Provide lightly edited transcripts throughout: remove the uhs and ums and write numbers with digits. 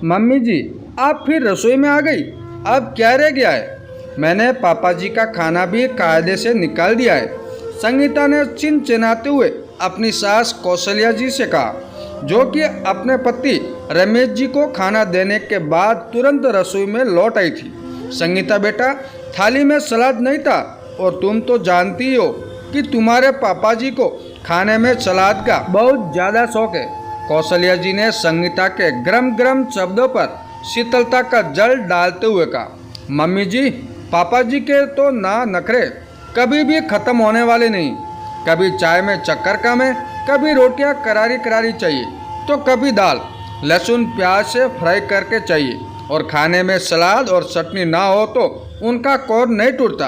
Mummy जी, आप फिर रसोई में आ गई। अब क्या रह गया है? मैंने पापा जी का खाना भी कायदे से निकाल दिया है। संगीता ने चिनचिनाते हुए अपनी सास कौशल्या जी से कहा, जो कि अपने पति रमेश जी को खाना देने के बाद तुरंत रसोई में लौट आई थी। संगीता बेटा, थाली में सलाद नहीं था और तुम तो जानती हो कि तुम्हारे पापा जी को खाने में सलाद का बहुत ज़्यादा शौक है। कौशल्या जी ने संगीता के गरम गरम शब्दों पर शीतलता का जल डालते हुए कहा, मम्मी जी, पापा जी के तो ना नखरे कभी भी खत्म होने वाले नहीं। कभी चाय में चक्कर कम है, कभी रोटियां करारी करारी चाहिए, तो कभी दाल लहसुन प्याज से फ्राई करके चाहिए, और खाने में सलाद और चटनी ना हो तो उनका कौर नहीं टूटता।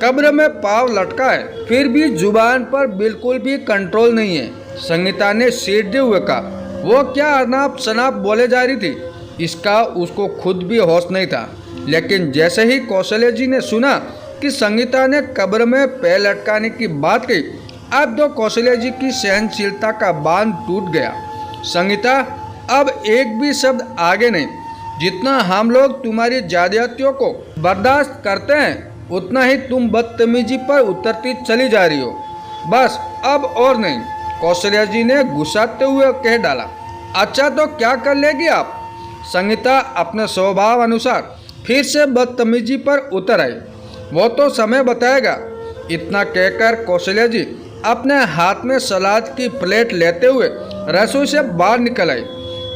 कब्र में पाव लटका है, फिर भी जुबान पर बिल्कुल भी कंट्रोल नहीं है। संगीता ने सीधे हुए कहा। वो क्या अनाप शनाप बोले जा रही थी, इसका उसको खुद भी होश नहीं था। लेकिन जैसे ही कौशल्या जी ने सुना कि संगीता ने कब्र में पैर लटकाने की बात कही, अब तो कौशल्या जी की सहनशीलता का बांध टूट गया। संगीता, अब एक भी शब्द आगे नहीं। जितना हम लोग तुम्हारी ज्यादतियों को बर्दाश्त करते हैं, उतना ही तुम बदतमीजी पर उतरती चली जा रही हो। बस अब और नहीं, कौशल्या जी ने गुस्साते हुए कह डाला। अच्छा, तो क्या कर लेगी आप? संगीता अपने स्वभाव अनुसार फिर से बदतमीजी पर उतर आई। वो तो समय बताएगा। इतना कहकर कौशल्या जी अपने हाथ में सलाद की प्लेट लेते हुए रसोई से बाहर निकल आई।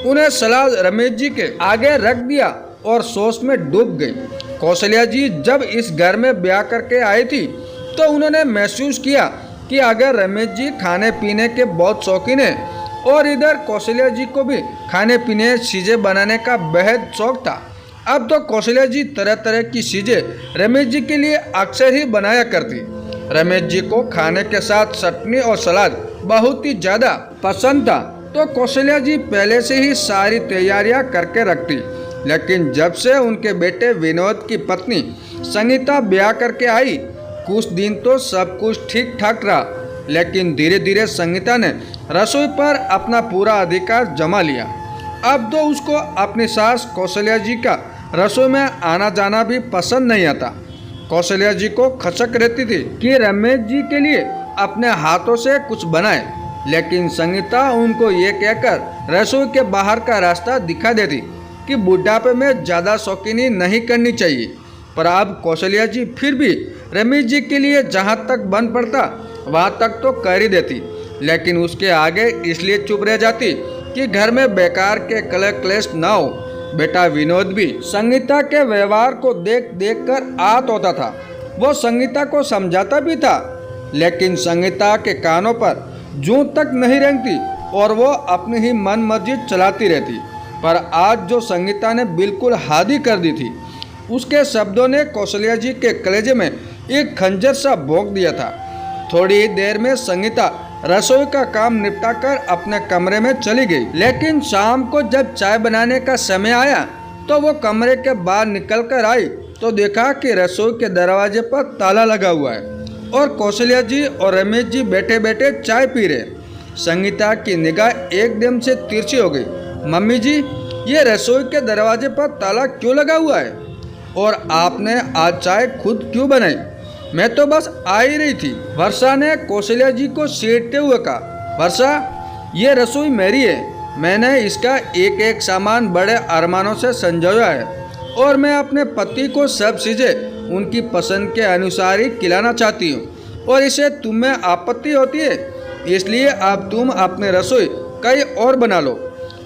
उन्हें सलाद रमेश जी के आगे रख दिया और सोच में डूब गई। कौशल्या जी जब इस घर में ब्याह करके आई थी तो उन्होंने महसूस किया कि अगर रमेश जी खाने पीने के बहुत शौकीन हैं और इधर कौशल्या जी को भी खाने पीने चीज़ें बनाने का बेहद शौक था। अब तो कौशल्या जी तरह तरह की चीज़ें रमेश जी के लिए अक्सर ही बनाया करती। रमेश जी को खाने के साथ चटनी और सलाद बहुत ही ज़्यादा पसंद था, तो कौशल्या जी पहले से ही सारी तैयारियां करके रखती। लेकिन जब से उनके बेटे विनोद की पत्नी संगीता ब्याह करके आई, कुछ दिन तो सब कुछ ठीक ठाक रहा, लेकिन धीरे धीरे संगीता ने रसोई पर अपना पूरा अधिकार जमा लिया। अब तो उसको अपनी सास कौशल्या जी का रसोई में आना जाना भी पसंद नहीं आता। कौशल्या जी को खचक रहती थी कि रमेश जी के लिए अपने हाथों से कुछ बनाए, लेकिन संगीता उनको ये कहकर रसोई के बाहर का रास्ता दिखा देती कि बुढ़ापे में ज़्यादा शौकीनी नहीं करनी चाहिए। पर अब कौशल्या जी फिर भी रमेश जी के लिए जहाँ तक बन पड़ता वहाँ तक तो कर ही देती, लेकिन उसके आगे इसलिए चुप रह जाती कि घर में बेकार के कलह क्लेश ना हो। बेटा विनोद भी संगीता के व्यवहार को देख देख कर आहत होता था। वो संगीता को समझाता भी था, लेकिन संगीता के कानों पर जूं तक नहीं रेंगती और वो अपनी ही मन मर्जी चलाती रहती। पर आज जो संगीता ने बिल्कुल हादी कर दी थी, उसके शब्दों ने कौशल्या जी के कलेजे में एक खंजर सा भोंक दिया था। थोड़ी ही देर में संगीता रसोई का काम निपटाकर अपने कमरे में चली गई, लेकिन शाम को जब चाय बनाने का समय आया तो वो कमरे के बाहर निकल कर आई तो देखा कि रसोई के दरवाजे पर ताला लगा हुआ है और कौशल्या जी और रमेश जी बैठे बैठे चाय पी रहे। संगीता की निगाह एकदम से तिरछी हो गई। मम्मी जी, ये रसोई के दरवाजे पर ताला क्यों लगा हुआ है? और आपने आज चाय खुद क्यों बनाई? मैं तो बस आ ही रही थी, वर्षा ने कौशल्या जी को छेड़ते हुए कहा। वर्षा, ये रसोई मेरी है। मैंने इसका एक एक सामान बड़े अरमानों से संजोया है और मैं अपने पति को सब चीज़ें उनकी पसंद के अनुसार ही खिलाना चाहती हूँ, और इसे तुम में आपत्ति होती है, इसलिए अब तुम अपने रसोई कहीं और बना लो।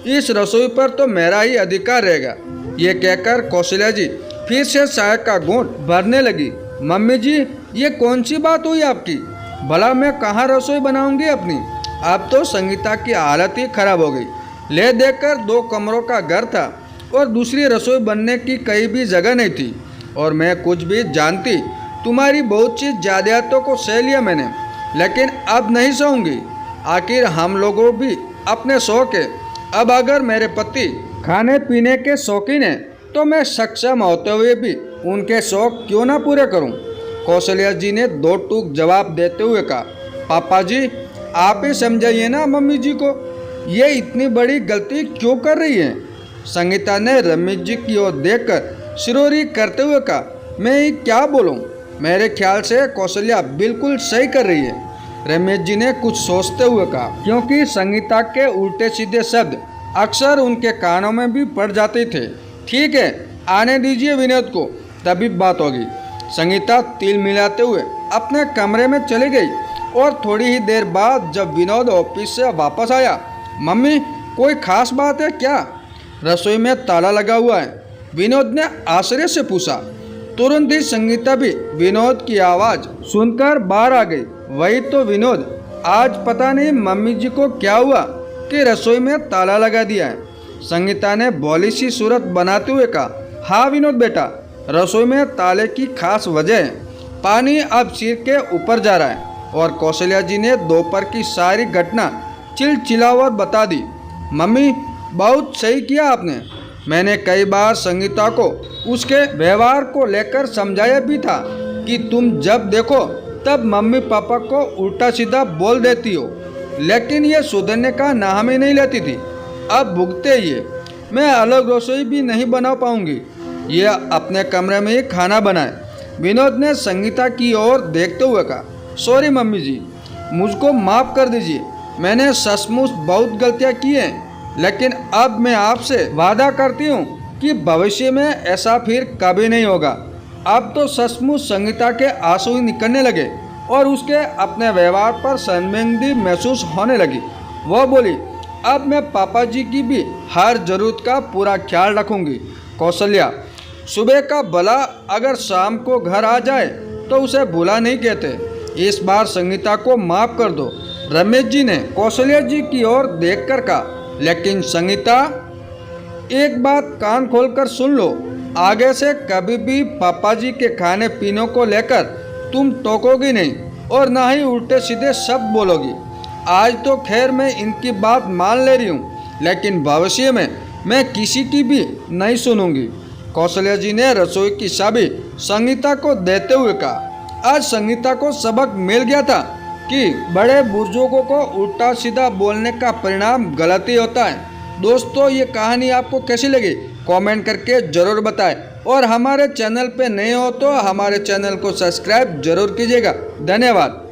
इस रसोई पर तो मेरा ही अधिकार रहेगा। ये कहकर कौशल्या जी फिर से चाय का घूंट भरने लगी। मम्मी जी, ये कौन सी बात हुई आपकी? भला मैं कहाँ रसोई बनाऊंगी अपनी? अब तो संगीता की हालत ही खराब हो गई। ले देखकर 2 कमरों का घर था और दूसरी रसोई बनने की कहीं भी जगह नहीं थी, और मैं कुछ भी जानती। तुम्हारी बहुत सी जायदादों को सह लिया मैंने, लेकिन अब नहीं सहूँगी। आखिर हम लोगों भी अपने शौक है। अब अगर मेरे पति खाने पीने के शौकीन हैं तो मैं सक्षम होते हुए भी उनके शौक क्यों ना पूरे करूं? कौशल्या जी ने 2 टूक जवाब देते हुए कहा। पापा जी, आप ही समझाइए ना मम्मी जी को, ये इतनी बड़ी गलती क्यों कर रही हैं? संगीता ने रमेश जी की ओर देखकर सिरोरी करते हुए कहा, मैं ये क्या बोलूं? मेरे ख्याल से कौशल्या बिल्कुल सही कर रही है। रमेश जी ने कुछ सोचते हुए कहा, क्योंकि संगीता के उल्टे सीधे शब्द अक्सर उनके कानों में भी पड़ जाते थे। ठीक है, आने दीजिए विनोद को, तभी बात होगी। संगीता तिल मिलाते हुए अपने कमरे में चली गई और थोड़ी ही देर बाद जब विनोद ऑफिस से वापस आया, मम्मी कोई खास बात है क्या? रसोई में ताला लगा हुआ है, विनोद ने आश्चर्य से पूछा। तुरंत ही संगीता भी विनोद की आवाज़ सुनकर बाहर आ गई। वही तो विनोद, आज पता नहीं मम्मी जी को क्या हुआ कि रसोई में ताला लगा दिया है। संगीता ने भोली सी सूरत बनाते हुए कहा, हाँ विनोद बेटा, रसोई में ताले की खास वजह है। पानी अब सिर के ऊपर जा रहा है। और कौशल्या जी ने दोपहर की सारी घटना चिलचिलावर बता दी। मम्मी बहुत सही किया आपने। मैंने कई बार संगीता को उसके व्यवहार को लेकर समझाया भी था कि तुम जब देखो तब मम्मी पापा को उल्टा सीधा बोल देती हो, लेकिन ये सुधरने का नाम ही नहीं लेती थी। अब भुगते ये, मैं अलग रसोई भी नहीं बना पाऊंगी, ये अपने कमरे में ही खाना बनाए। विनोद ने संगीता की ओर देखते हुए कहा, सॉरी मम्मी जी, मुझको माफ़ कर दीजिए। मैंने सचमुच बहुत गलतियाँ की हैं, लेकिन अब मैं आपसे वादा करती हूँ कि भविष्य में ऐसा फिर कभी नहीं होगा। अब तो सचमुच संगीता के आंसू ही निकलने लगे और उसके अपने व्यवहार पर शर्मिंदगी महसूस होने लगी। वह बोली, अब मैं पापा जी की भी हर ज़रूरत का पूरा ख्याल रखूँगी। कौशल्या, सुबह का भला अगर शाम को घर आ जाए तो उसे बुरा नहीं कहते। इस बार संगीता को माफ़ कर दो। रमेश जी ने कौशल्या जी की ओर देखकर कहा, लेकिन संगीता, एक बात कान खोलकर सुन लो, आगे से कभी भी पापा जी के खाने पीने को लेकर तुम टोकोगी नहीं और ना ही उल्टे सीधे शब्द बोलोगी। आज तो खैर मैं इनकी बात मान ले रही हूँ, लेकिन भविष्य में मैं किसी की भी नहीं सुनूंगी। कौशल्या जी ने रसोई की चाबी संगीता को देते हुए कहा। आज संगीता को सबक मिल गया था कि बड़े बुजुर्गों को उल्टा सीधा बोलने का परिणाम गलत ही होता है। दोस्तों, ये कहानी आपको कैसी लगी कमेंट करके ज़रूर बताएं और हमारे चैनल पे नए हो तो हमारे चैनल को सब्सक्राइब जरूर कीजिएगा। धन्यवाद।